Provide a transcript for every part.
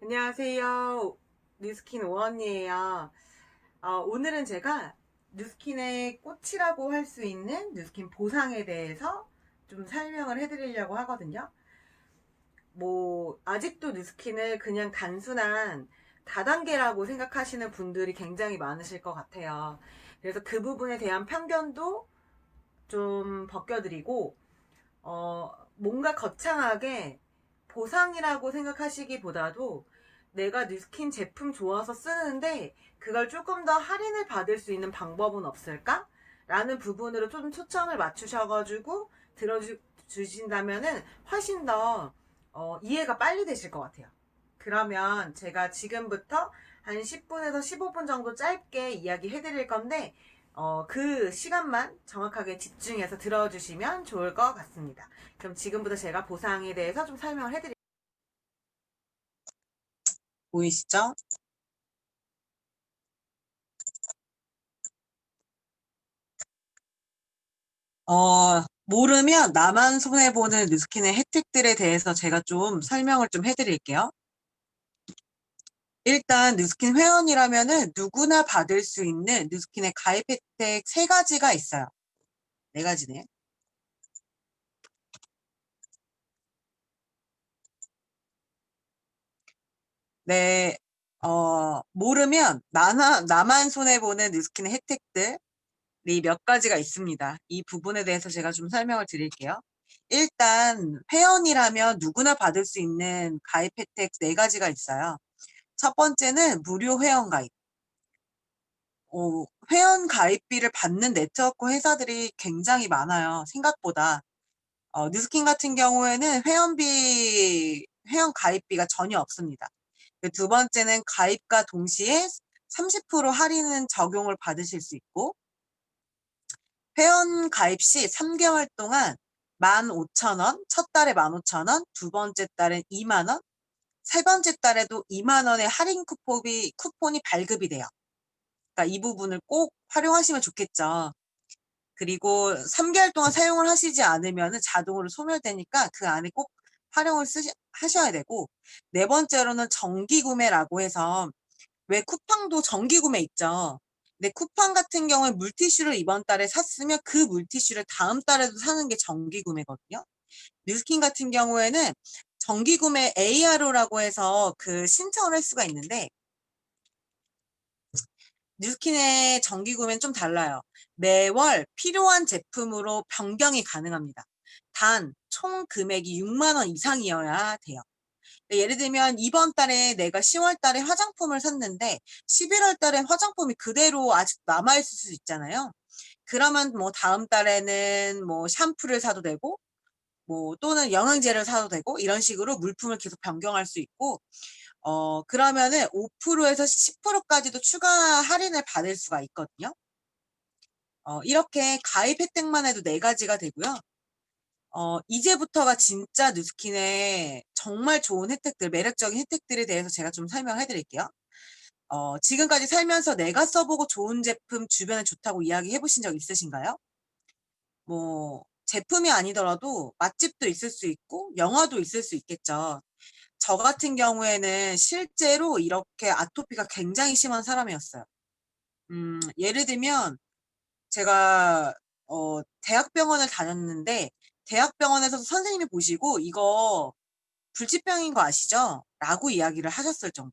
안녕하세요. 뉴스킨 오언니예요. 오늘은 제가 뉴스킨의 꽃이라고 할 수 있는 뉴스킨 보상에 대해서 좀 설명을 해드리려고 하거든요. 아직도 뉴스킨을 그냥 단순한 다단계라고 생각하시는 분들이 굉장히 많으실 것 같아요. 그래서 그 부분에 대한 편견도 좀 벗겨드리고, 뭔가 거창하게 보상이라고 생각하시기보다도 내가 뉴스킨 제품 좋아서 쓰는데 그걸 조금 더 할인을 받을 수 있는 방법은 없을까? 라는 부분으로 좀 초점을 맞추셔가지고 들어주신다면은 훨씬 더 이해가 빨리 되실 것 같아요. 그러면 제가 지금부터 한 10분에서 15분 정도 짧게 이야기 해드릴 건데 그 시간만 정확하게 집중해서 들어주시면 좋을 것 같습니다. 그럼 지금부터 제가 보상에 대해서 좀 설명을 해드릴게요. 보이시죠? 모르면 나만 손해보는 뉴스킨의 혜택들에 대해서 제가 좀 설명을 좀 해드릴게요. 일단 뉴스킨 회원이라면은 누구나 받을 수 있는 뉴스킨의 가입 혜택 3가지가 있어요. 4가지네. 네, 모르면 나만 손해보는 뉴스킨의 혜택들이 몇 가지가 있습니다. 이 부분에 대해서 제가 좀 설명을 드릴게요. 일단 회원이라면 누구나 받을 수 있는 가입 혜택 4가지가 있어요. 첫 번째는 무료 회원 가입. 회원 가입비를 받는 네트워크 회사들이 굉장히 많아요. 생각보다. 뉴스킨 같은 경우에는 회원 가입비가 전혀 없습니다. 두 번째는 가입과 동시에 30% 할인은 적용을 받으실 수 있고, 회원 가입 시 3개월 동안 15,000원, 첫 달에 15,000원, 두 번째 달엔 2만원, 세 번째 달에도 2만원의 할인 쿠폰이 발급이 돼요. 그러니까 이 부분을 꼭 활용하시면 좋겠죠. 그리고 3개월 동안 사용을 하시지 않으면 자동으로 소멸되니까 그 안에 꼭 활용을 하셔야 되고, 네 번째로는 정기 구매라고 해서 왜 쿠팡도 정기 구매 있죠. 근데 쿠팡 같은 경우에 물티슈를 이번 달에 샀으면 그 물티슈를 다음 달에도 사는 게 정기 구매거든요. 뉴스킨 같은 경우에는 정기 구매 ARO라고 해서 그 신청을 할 수가 있는데, 뉴스킨의 정기 구매는 좀 달라요. 매월 필요한 제품으로 변경이 가능합니다. 단 총 금액이 6만 원 이상이어야 돼요. 예를 들면 이번 달에 내가 10월 달에 화장품을 샀는데 11월 달에 화장품이 그대로 아직 남아있을 수 있잖아요. 그러면 뭐 다음 달에는 뭐 샴푸를 사도 되고, 뭐 또는 영양제를 사도 되고, 이런 식으로 물품을 계속 변경할 수 있고, 그러면은 5%에서 10%까지도 추가 할인을 받을 수가 있거든요. 이렇게 가입 혜택만 해도 4가지가 되고요. 이제부터가 진짜 뉴스킨의 정말 좋은 혜택들, 매력적인 혜택들에 대해서 제가 좀 설명해 드릴게요. 지금까지 살면서 내가 써보고 좋은 제품 주변에 좋다고 이야기해 보신 적 있으신가요? 제품이 아니더라도 맛집도 있을 수 있고, 영화도 있을 수 있겠죠. 저 같은 경우에는 실제로 이렇게 아토피가 굉장히 심한 사람이었어요. 예를 들면, 제가, 대학병원을 다녔는데, 대학병원에서 선생님이 보시고, 이거 불치병인 거 아시죠? 라고 이야기를 하셨을 정도.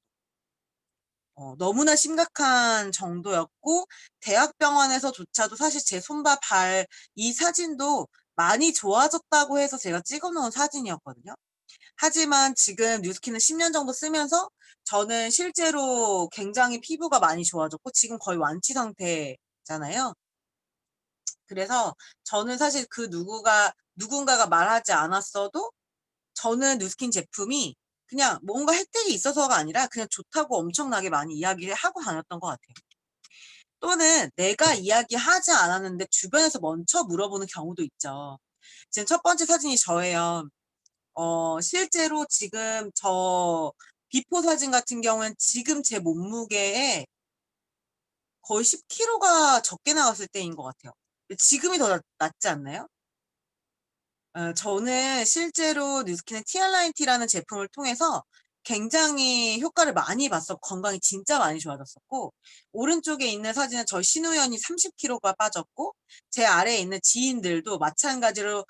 너무나 심각한 정도였고, 대학병원에서조차도 사실 제 손과 발, 이 사진도 많이 좋아졌다고 해서 제가 찍어 놓은 사진이었거든요. 하지만 지금 뉴스킨을 10년 정도 쓰면서 저는 실제로 굉장히 피부가 많이 좋아졌고, 지금 거의 완치 상태잖아요. 그래서 저는 사실 누군가가 말하지 않았어도 저는 뉴스킨 제품이 그냥 뭔가 혜택이 있어서가 아니라 그냥 좋다고 엄청나게 많이 이야기를 하고 다녔던 것 같아요. 또는 내가 이야기하지 않았는데 주변에서 먼저 물어보는 경우도 있죠. 지금 첫 번째 사진이 저예요. 실제로 지금 저 비포 사진 같은 경우는 지금 제 몸무게에 거의 10kg가 적게 나갔을 때인 것 같아요. 지금이 더 낫지 않나요? 저는 실제로 뉴스킨의 티알라인티라는 제품을 통해서 굉장히 효과를 많이 봤었고 건강이 진짜 많이 좋아졌었고, 오른쪽에 있는 사진은 저희 신우연이 30kg가 빠졌고, 제 아래에 있는 지인들도 마찬가지로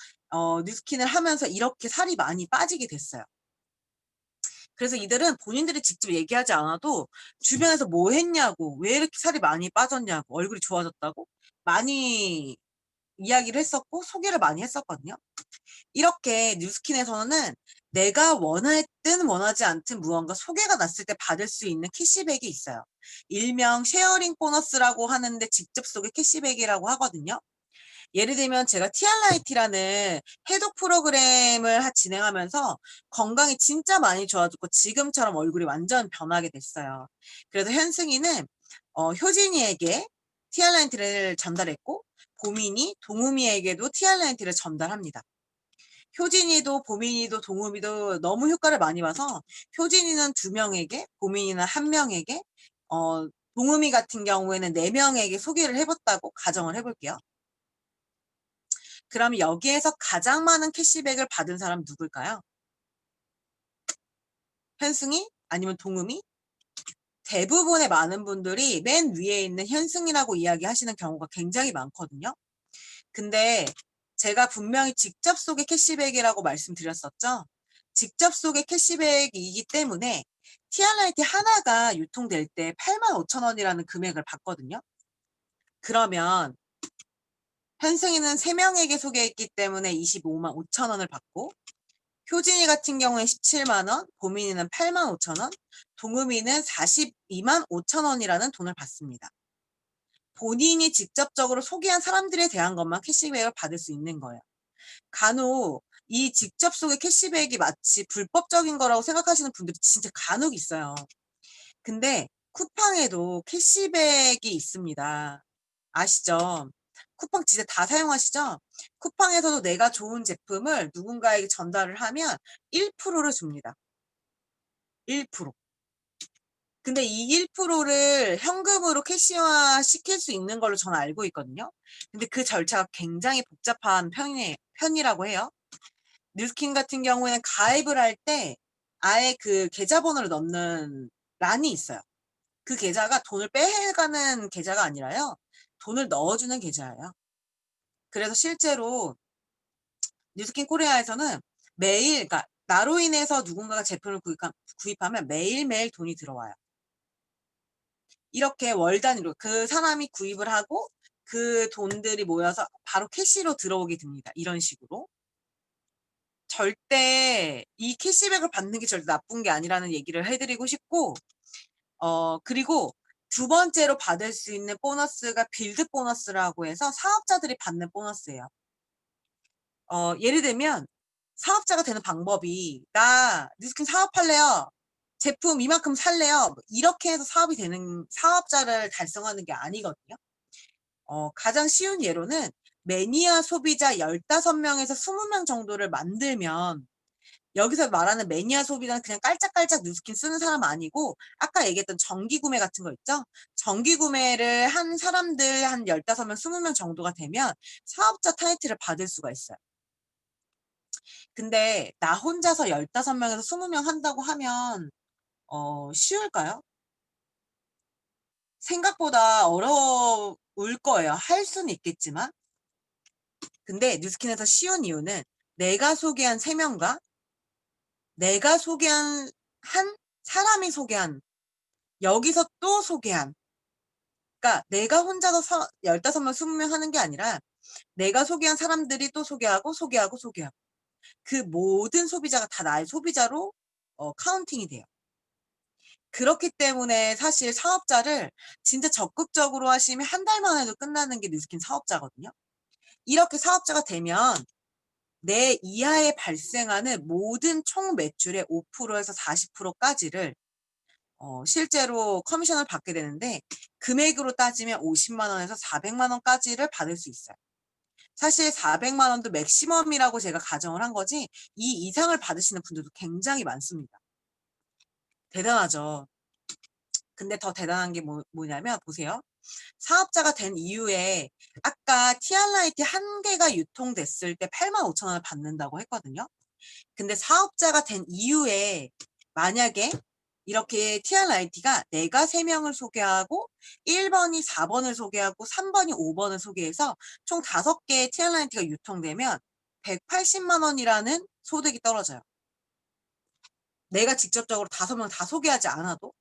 뉴스킨을 하면서 이렇게 살이 많이 빠지게 됐어요. 그래서 이들은 본인들이 직접 얘기하지 않아도 주변에서 뭐 했냐고, 왜 이렇게 살이 많이 빠졌냐고, 얼굴이 좋아졌다고 많이 이야기를 했었고 소개를 많이 했었거든요. 이렇게 뉴스킨에서는 내가 원했든 원하지 않든 무언가 소개가 났을 때 받을 수 있는 캐시백이 있어요. 일명 쉐어링 보너스라고 하는데 직접 소개 캐시백이라고 하거든요. 예를 들면 제가 티알라이티라는 해독 프로그램을 진행하면서 건강이 진짜 많이 좋아졌고 지금처럼 얼굴이 완전 변하게 됐어요. 그래서 현승이는 효진이에게 티알라이티를 전달했고, 보민이 동우미에게도 티알라이티를 전달합니다. 효진이도 보민이도 동우미도 너무 효과를 많이 봐서 효진이는 2명에게, 보민이는 1명에게, 동우미 같은 경우에는 4명에게 소개를 해봤다고 가정을 해볼게요. 그럼 여기에서 가장 많은 캐시백을 받은 사람 누굴까요? 현승이? 아니면 동음이? 대부분의 많은 분들이 맨 위에 있는 현승이라고 이야기하시는 경우가 굉장히 많거든요. 근데 제가 분명히 직접 소개 캐시백이라고 말씀드렸었죠. 직접 소개 캐시백이기 때문에 티알라이티 하나가 유통될 때 85,000원이라는 금액을 받거든요. 그러면 현승이는 3명에게 소개했기 때문에 255,000원을 받고, 효진이 같은 경우에 17만원, 보민이는 85,000원, 동음이는 425,000원이라는 돈을 받습니다. 본인이 직접적으로 소개한 사람들에 대한 것만 캐시백을 받을 수 있는 거예요. 간혹 이 직접 소개 캐시백이 마치 불법적인 거라고 생각하시는 분들이 진짜 간혹 있어요. 근데 쿠팡에도 캐시백이 있습니다. 아시죠? 쿠팡 진짜 다 사용하시죠? 쿠팡에서도 내가 좋은 제품을 누군가에게 전달을 하면 1%를 줍니다. 1%. 근데 이 1%를 현금으로 캐시화 시킬 수 있는 걸로 저는 알고 있거든요. 근데 그 절차가 굉장히 복잡한 편이라고 해요. 뉴스킨 같은 경우에는 가입을 할 때 아예 그 계좌번호를 넣는 란이 있어요. 그 계좌가 돈을 빼가는 계좌가 아니라요. 돈을 넣어주는 계좌예요. 그래서 실제로 뉴스킨 코리아에서는 매일, 그러니까 나로 인해서 누군가가 제품을 구입하면 매일매일 돈이 들어와요. 이렇게 월 단위로 그 사람이 구입을 하고 그 돈들이 모여서 바로 캐시로 들어오게 됩니다. 이런 식으로. 절대 이 캐시백을 받는 게 절대 나쁜 게 아니라는 얘기를 해드리고 싶고, 그리고 2번째로 받을 수 있는 보너스가 빌드 보너스라고 해서 사업자들이 받는 보너스예요. 예를 들면 사업자가 되는 방법이, 나 뉴스킨 사업할래요. 제품 이만큼 살래요. 이렇게 해서 사업이 되는, 사업자를 달성하는 게 아니거든요. 가장 쉬운 예로는 매니아 소비자 15명에서 20명 정도를 만들면, 여기서 말하는 매니아 소비자는 그냥 깔짝깔짝 뉴스킨 쓰는 사람 아니고, 아까 얘기했던 정기 구매 같은 거 있죠? 정기 구매를 한 사람들 한 15명, 20명 정도가 되면 사업자 타이틀을 받을 수가 있어요. 근데 나 혼자서 15명에서 20명 한다고 하면 쉬울까요? 생각보다 어려울 거예요. 할 수는 있겠지만. 근데 뉴스킨에서 쉬운 이유는 내가 소개한 3명과 내가 소개한 한 사람이 소개한, 여기서 또 소개한, 그러니까 내가 혼자서 15명, 20명 하는 게 아니라 내가 소개한 사람들이 또 소개하고 소개하고 소개하고, 그 모든 소비자가 다 나의 소비자로 카운팅이 돼요. 그렇기 때문에 사실 사업자를 진짜 적극적으로 하시면 한 달만 해도 끝나는 게 뉴스킨 사업자거든요. 이렇게 사업자가 되면 내 이하에 발생하는 모든 총 매출의 5%에서 40%까지를 실제로 커미션을 받게 되는데, 금액으로 따지면 50만 원에서 400만 원까지를 받을 수 있어요. 사실 400만 원도 맥시멈이라고 제가 가정을 한 거지, 이 이상을 받으시는 분들도 굉장히 많습니다. 대단하죠. 근데 더 대단한 게 뭐냐면 보세요. 사업자가 된 이후에 아까 티알라이티 1개가 유통됐을 때 85,000원을 받는다고 했거든요. 근데 사업자가 된 이후에 만약에 이렇게 TRIT가 내가 3명을 소개하고 1번이 4번을 소개하고 3번이 5번을 소개해서 총 5개의 TRIT가 유통되면 180만 원이라는 소득이 떨어져요. 내가 직접적으로 5명 다 소개하지 않아도.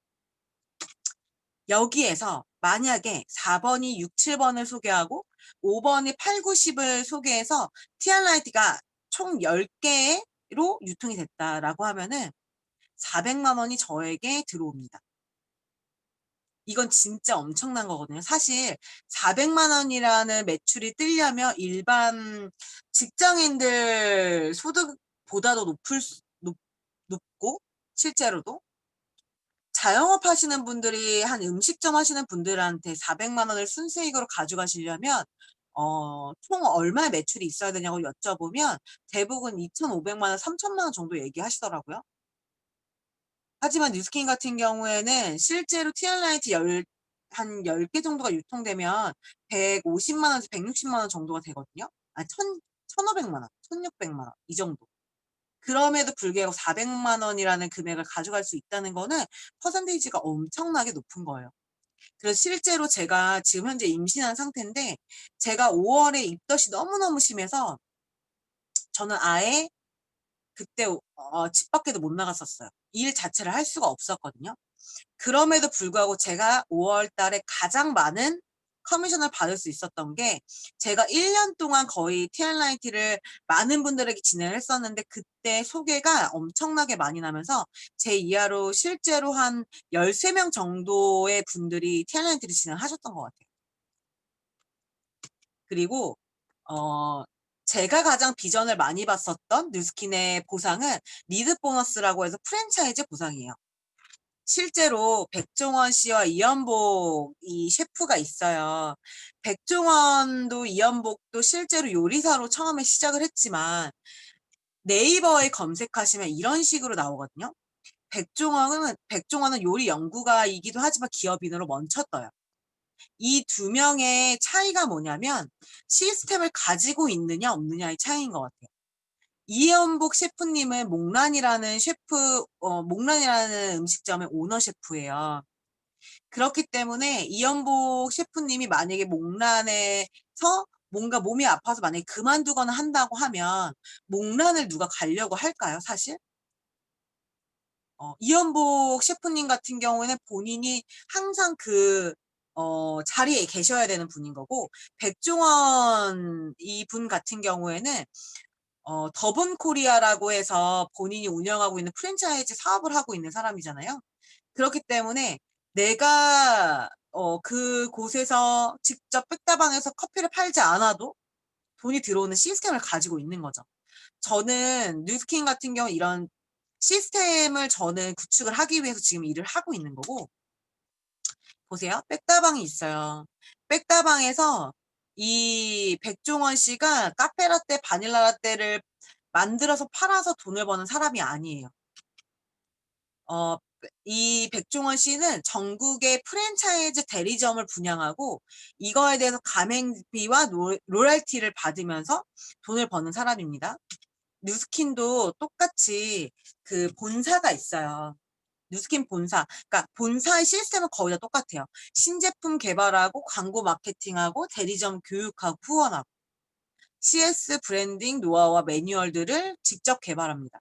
여기에서 만약에 4번이 6, 7번을 소개하고 5번이 8, 9, 10을 소개해서 TRIT가 총 10개로 유통이 됐다라고 하면은 400만 원이 저에게 들어옵니다. 이건 진짜 엄청난 거거든요. 사실 400만 원이라는 매출이 뜨려면 일반 직장인들 소득보다도 높고 실제로도 자영업 하시는 분들이 한 음식점 하시는 분들한테 400만 원을 순수익으로 가져가시려면 총 얼마의 매출이 있어야 되냐고 여쭤보면 대부분 2,500만 원, 3,000만 원 정도 얘기하시더라고요. 하지만 뉴스킨 같은 경우에는 실제로 TRIT 한 10개 정도가 유통되면 150만 원에서 160만 원 정도가 되거든요. 1,500만 원, 1,600만 원 이 정도. 그럼에도 불구하고 400만 원이라는 금액을 가져갈 수 있다는 거는 퍼센테이지가 엄청나게 높은 거예요. 그래서 실제로 제가 지금 현재 임신한 상태인데 제가 5월에 입덧이 너무너무 심해서 저는 아예 그때 집 밖에도 못 나갔었어요. 일 자체를 할 수가 없었거든요. 그럼에도 불구하고 제가 5월 달에 가장 많은 커미션을 받을 수 있었던 게 제가 1년 동안 거의 TRIT를 많은 분들에게 진행을 했었는데 그때 소개가 엄청나게 많이 나면서 제 이하로 실제로 한 13명 정도의 분들이 TRIT를 진행하셨던 것 같아요. 그리고 제가 가장 비전을 많이 봤었던 뉴스킨의 보상은 리드 보너스라고 해서 프랜차이즈 보상이에요. 실제로 백종원 씨와 이연복 이 셰프가 있어요. 백종원도 이연복도 실제로 요리사로 처음에 시작을 했지만 네이버에 검색하시면 이런 식으로 나오거든요. 백종원은 요리 연구가이기도 하지만 기업인으로 먼저 떠요. 이 두 명의 차이가 뭐냐면 시스템을 가지고 있느냐 없느냐의 차이인 것 같아요. 이연복 셰프님은 몽란이라는 음식점의 오너 셰프예요. 그렇기 때문에 이연복 셰프님이 만약에 몽란에서 뭔가 몸이 아파서 만약에 그만두거나 한다고 하면 몽란을 누가 가려고 할까요, 사실? 이연복 셰프님 같은 경우에는 본인이 항상 자리에 계셔야 되는 분인 거고, 백종원 이분 같은 경우에는 더본 코리아라고 해서 본인이 운영하고 있는 프랜차이즈 사업을 하고 있는 사람이잖아요. 그렇기 때문에 내가 그곳에서 직접 백다방에서 커피를 팔지 않아도 돈이 들어오는 시스템을 가지고 있는 거죠. 저는 뉴스킨 같은 경우 이런 시스템을 저는 구축을 하기 위해서 지금 일을 하고 있는 거고, 보세요. 백다방이 있어요. 백다방에서 이 백종원 씨가 카페라떼, 바닐라라떼를 만들어서 팔아서 돈을 버는 사람이 아니에요. 이 백종원 씨는 전국의 프랜차이즈 대리점을 분양하고 이거에 대해서 가맹비와 로열티를 받으면서 돈을 버는 사람입니다. 뉴스킨도 똑같이 그 본사가 있어요. 뉴스킨 본사. 그러니까 본사의 시스템은 거의 다 똑같아요. 신제품 개발하고 광고 마케팅하고 대리점 교육하고 후원하고 CS 브랜딩 노하우와 매뉴얼들을 직접 개발합니다.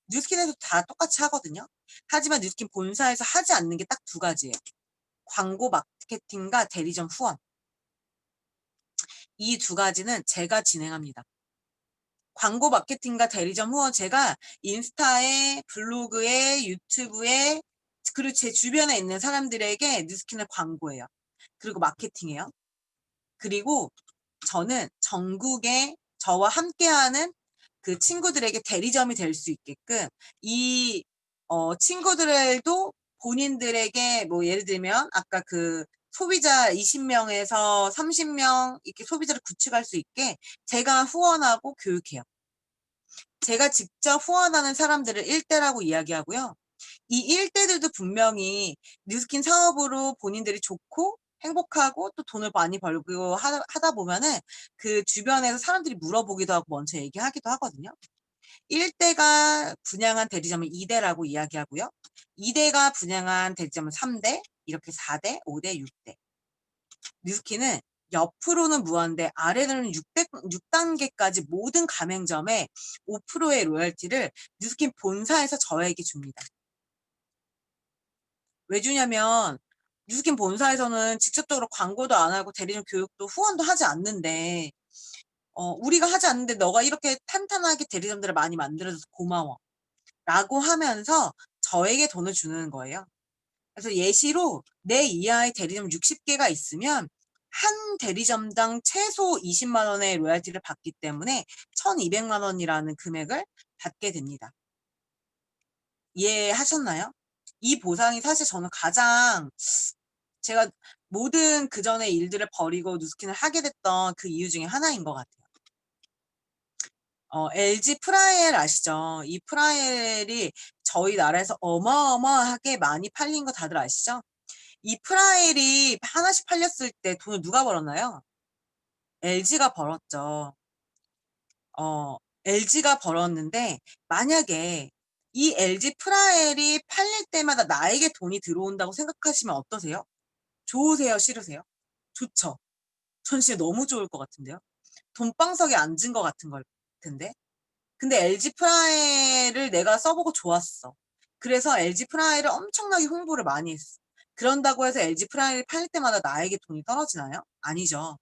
뉴스킨에도 다 똑같이 하거든요. 하지만 뉴스킨 본사에서 하지 않는 게 딱 2가지예요. 광고 마케팅과 대리점 후원. 이 2가지는 제가 진행합니다. 광고 마케팅과 대리점 후원 제가 인스타에 블로그에 유튜브에 그리고 제 주변에 있는 사람들에게 뉴스킨을 광고해요. 그리고 마케팅해요. 그리고 저는 전국에 저와 함께하는 그 친구들에게 대리점이 될 수 있게끔 이 친구들도 본인들에게 뭐 예를 들면 아까 그 소비자 20명에서 30명 이렇게 소비자를 구축할 수 있게 제가 후원하고 교육해요. 제가 직접 후원하는 사람들을 1대라고 이야기하고요. 이 1대들도 분명히 뉴스킨 사업으로 본인들이 좋고 행복하고 또 돈을 많이 벌고 하다 보면은 그 주변에서 사람들이 물어보기도 하고 먼저 얘기하기도 하거든요. 1대가 분양한 대리점을 2대라고 이야기하고요. 2대가 분양한 대리점은 3대, 이렇게 4대, 5대, 6대. 뉴스킨은 옆으로는 무한대, 아래로는 6단계까지 모든 가맹점에 5%의 로열티를 뉴스킨 본사에서 저에게 줍니다. 왜 주냐면 뉴스킨 본사에서는 직접적으로 광고도 안 하고 대리점 교육도 후원도 하지 않는데 우리가 하지 않는데 너가 이렇게 탄탄하게 대리점들을 많이 만들어줘서 고마워 라고 하면서 저에게 돈을 주는 거예요. 그래서 예시로 내 이하의 대리점 60개가 있으면 한 대리점당 최소 20만 원의 로열티를 받기 때문에 1,200만 원이라는 금액을 받게 됩니다. 이해하셨나요? 이 보상이 사실 저는 가장 제가 모든 그전의 일들을 버리고 뉴스킨을 하게 됐던 그 이유 중에 하나인 것 같아요. LG 프라엘 아시죠? 이 프라엘이 저희 나라에서 어마어마하게 많이 팔린 거 다들 아시죠? 이 프라엘이 하나씩 팔렸을 때 돈을 누가 벌었나요? LG가 벌었죠. LG가 벌었는데 만약에 이 LG 프라엘이 팔릴 때마다 나에게 돈이 들어온다고 생각하시면 어떠세요? 좋으세요? 싫으세요? 좋죠. 전 진짜 너무 좋을 것 같은데요. 돈방석에 앉은 것 같은 걸 텐데. 근데 LG 프라이를 내가 써보고 좋았어. 그래서 LG 프라이를 엄청나게 홍보를 많이 했어. 그런다고 해서 LG 프라이를 팔 때마다 나에게 돈이 떨어지나요? 아니죠.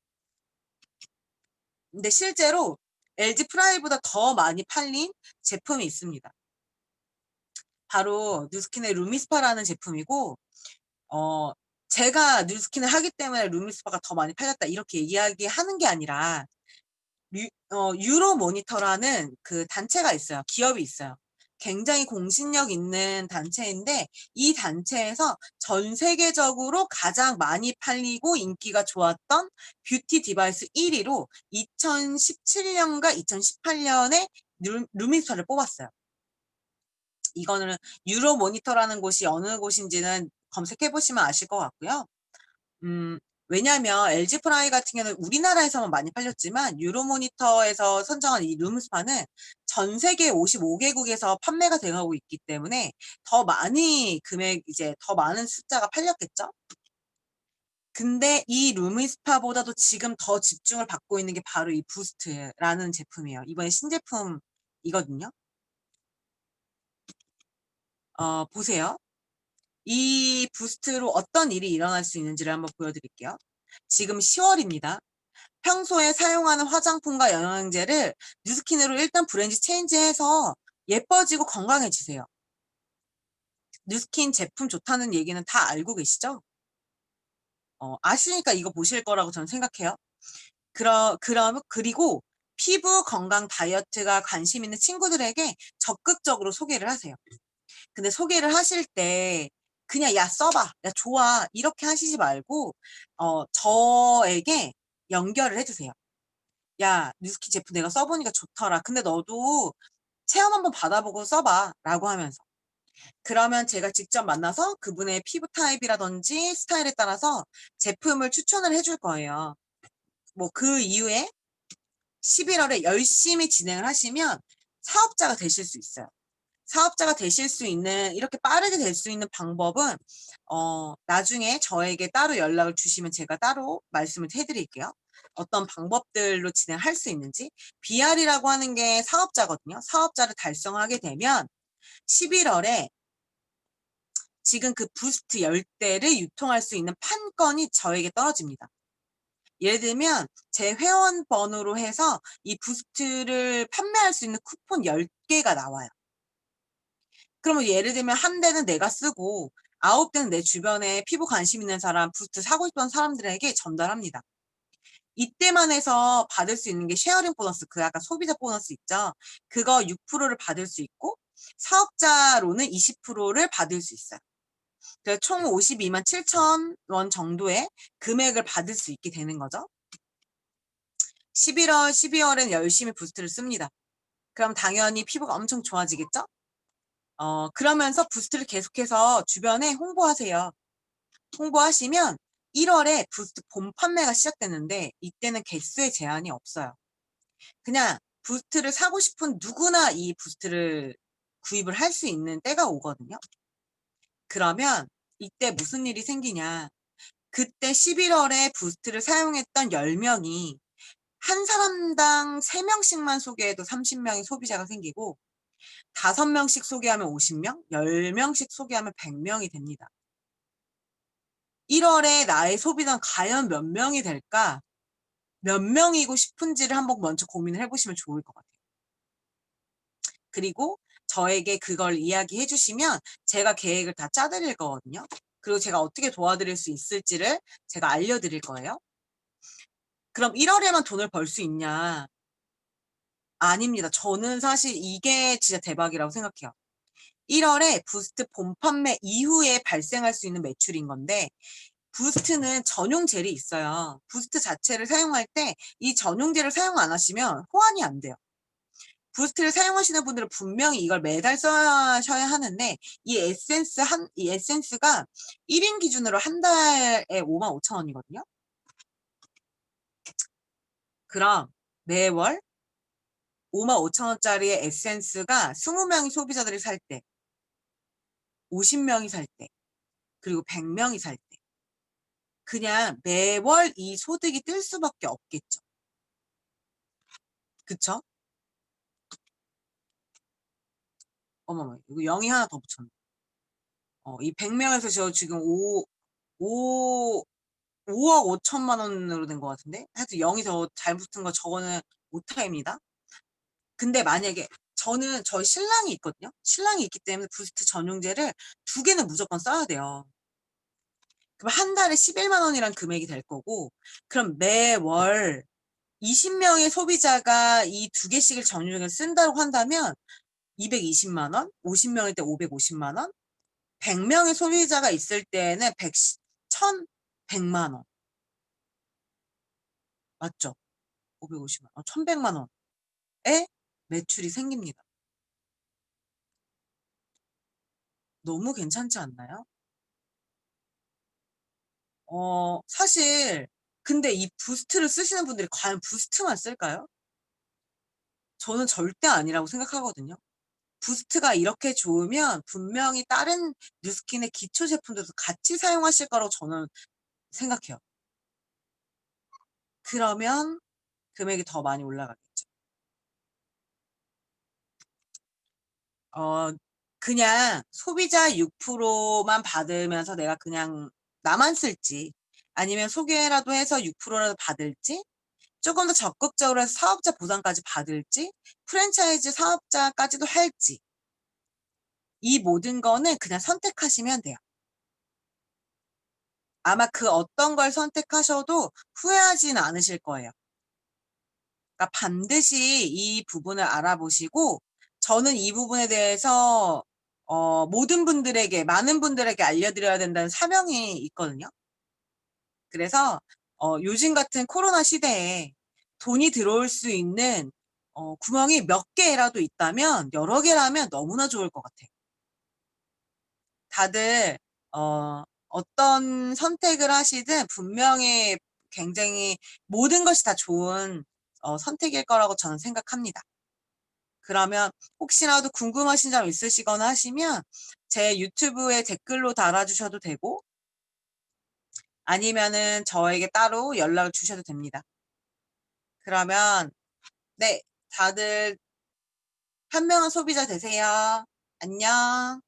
근데 실제로 LG 프라이보다 더 많이 팔린 제품이 있습니다. 바로 뉴스킨의 루미스파라는 제품이고, 제가 뉴스킨을 하기 때문에 루미스파가 더 많이 팔렸다 이렇게 이야기하는 게 아니라 유로 모니터라는 그 단체가 있어요. 기업이 있어요. 굉장히 공신력 있는 단체인데 이 단체에서 전 세계적으로 가장 많이 팔리고 인기가 좋았던 뷰티 디바이스 1위로 2017년과 2018년에 루미스파를 뽑았어요. 이거는 유로 모니터라는 곳이 어느 곳인지는 검색해 보시면 아실 것 같고요. 왜냐하면 LG 프라이 같은 경우는 우리나라에서만 많이 팔렸지만 유로모니터에서 선정한 이 룸스파는 전 세계 55개국에서 판매가 되고 있기 때문에 더 많이 이제 더 많은 숫자가 팔렸겠죠? 근데 이 룸스파보다도 지금 더 집중을 받고 있는 게 바로 이 부스트라는 제품이에요. 이번에 신제품이거든요. 보세요. 이 부스트로 어떤 일이 일어날 수 있는지를 한번 보여드릴게요. 지금 10월입니다. 평소에 사용하는 화장품과 영양제를 뉴스킨으로 일단 브랜드 체인지해서 예뻐지고 건강해지세요. 뉴스킨 제품 좋다는 얘기는 다 알고 계시죠? 아시니까 이거 보실 거라고 저는 생각해요. 그리고 피부 건강 다이어트가 관심 있는 친구들에게 적극적으로 소개를 하세요. 근데 소개를 하실 때 그냥 야 써봐, 야 좋아 이렇게 하시지 말고 저에게 연결을 해주세요. 야 뉴스킨 제품 내가 써보니까 좋더라. 근데 너도 체험 한번 받아보고 써봐 라고 하면서 그러면 제가 직접 만나서 그분의 피부 타입이라든지 스타일에 따라서 제품을 추천을 해줄 거예요. 뭐 그 이후에 11월에 열심히 진행을 하시면 사업자가 되실 수 있어요. 사업자가 되실 수 있는 이렇게 빠르게 될 수 있는 방법은 나중에 저에게 따로 연락을 주시면 제가 따로 말씀을 해드릴게요. 어떤 방법들로 진행할 수 있는지. BR이라고 하는 게 사업자거든요. 사업자를 달성하게 되면 11월에 지금 그 부스트 10대를 유통할 수 있는 판권이 저에게 떨어집니다. 예를 들면 제 회원 번호로 해서 이 부스트를 판매할 수 있는 쿠폰 10개가 나와요. 그러면 예를 들면 한 대는 내가 쓰고 9대는 내 주변에 피부 관심 있는 사람, 부스트 사고 싶던 사람들에게 전달합니다. 이때만 해서 받을 수 있는 게 쉐어링 보너스, 그 아까 소비자 보너스 있죠? 그거 6%를 받을 수 있고 사업자로는 20%를 받을 수 있어요. 그래서 총 52만 7천 원 정도의 금액을 받을 수 있게 되는 거죠. 11월, 12월엔 열심히 부스트를 씁니다. 그럼 당연히 피부가 엄청 좋아지겠죠? 그러면서 부스트를 계속해서 주변에 홍보하세요. 홍보하시면 1월에 부스트 본 판매가 시작되는데 이때는 개수의 제한이 없어요. 그냥 부스트를 사고 싶은 누구나 이 부스트를 구입을 할 수 있는 때가 오거든요. 그러면 이때 무슨 일이 생기냐. 그때 11월에 부스트를 사용했던 10명이 한 사람당 3명씩만 소개해도 30명의 소비자가 생기고 5명씩 소개하면 50명, 10명씩 소개하면 100명이 됩니다. 1월에 나의 소비자는 과연 몇 명이 될까? 몇 명이고 싶은지를 한번 먼저 고민을 해보시면 좋을 것 같아요. 그리고 저에게 그걸 이야기해 주시면 제가 계획을 다 짜드릴 거거든요. 그리고 제가 어떻게 도와드릴 수 있을지를 제가 알려드릴 거예요. 그럼 1월에만 돈을 벌 수 있냐? 아닙니다. 저는 사실 이게 진짜 대박이라고 생각해요. 1월에 부스트 본 판매 이후에 발생할 수 있는 매출인 건데 부스트는 전용젤이 있어요. 부스트 자체를 사용할 때 이 전용젤을 사용 안 하시면 호환이 안 돼요. 부스트를 사용하시는 분들은 분명히 이걸 매달 써셔야 하는데 이 에센스가 1인 기준으로 한 달에 55,000원이거든요. 그럼 매월 55,000원짜리의 에센스가 20명의 소비자들이 살 때, 50명이 살 때, 그리고 100명이 살 때, 그냥 매월 이 소득이 뜰 수밖에 없겠죠. 그쵸? 어머머, 이거 0이 하나 더 붙였네. 이 100명에서 저 지금 5억 5천만 원으로 된 것 같은데? 하여튼 0이 더 잘 붙은 거 저거는 오타입니다. 근데 만약에 저희 신랑이 있거든요. 신랑이 있기 때문에 부스트 전용제를 2개는 무조건 써야 돼요. 그럼 한 달에 11만 원이란 금액이 될 거고, 그럼 매월 20명의 소비자가 이 2개씩을 전용을 쓴다고 한다면 220만 원, 50명일 때 550만 원, 100명의 소비자가 있을 때는 1,100만 원. 맞죠? 550만 원, 1,100만 원의 매출이 생깁니다. 너무 괜찮지 않나요? 사실 근데 이 부스트를 쓰시는 분들이 과연 부스트만 쓸까요? 저는 절대 아니라고 생각하거든요. 부스트가 이렇게 좋으면 분명히 다른 뉴스킨의 기초 제품들도 같이 사용하실 거라고 저는 생각해요. 그러면 금액이 더 많이 올라가겠죠. 어, 그냥 소비자 6%만 받으면서 내가 그냥 나만 쓸지 아니면 소개라도 해서 6%라도 받을지 조금 더 적극적으로 해서 사업자 보상까지 받을지 프랜차이즈 사업자까지도 할지 이 모든 거는 그냥 선택하시면 돼요. 아마 그 어떤 걸 선택하셔도 후회하진 않으실 거예요. 그러니까 반드시 이 부분을 알아보시고 저는 이 부분에 대해서 모든 분들에게 많은 분들에게 알려드려야 된다는 사명이 있거든요. 그래서 요즘 같은 코로나 시대에 돈이 들어올 수 있는 구멍이 몇 개라도 있다면 여러 개라면 너무나 좋을 것 같아요. 다들 어떤 선택을 하시든 분명히 굉장히 모든 것이 다 좋은 선택일 거라고 저는 생각합니다. 그러면 혹시라도 궁금하신 점 있으시거나 하시면 제 유튜브에 댓글로 달아주셔도 되고 아니면은 저에게 따로 연락을 주셔도 됩니다. 그러면 네, 다들 현명한 소비자 되세요. 안녕.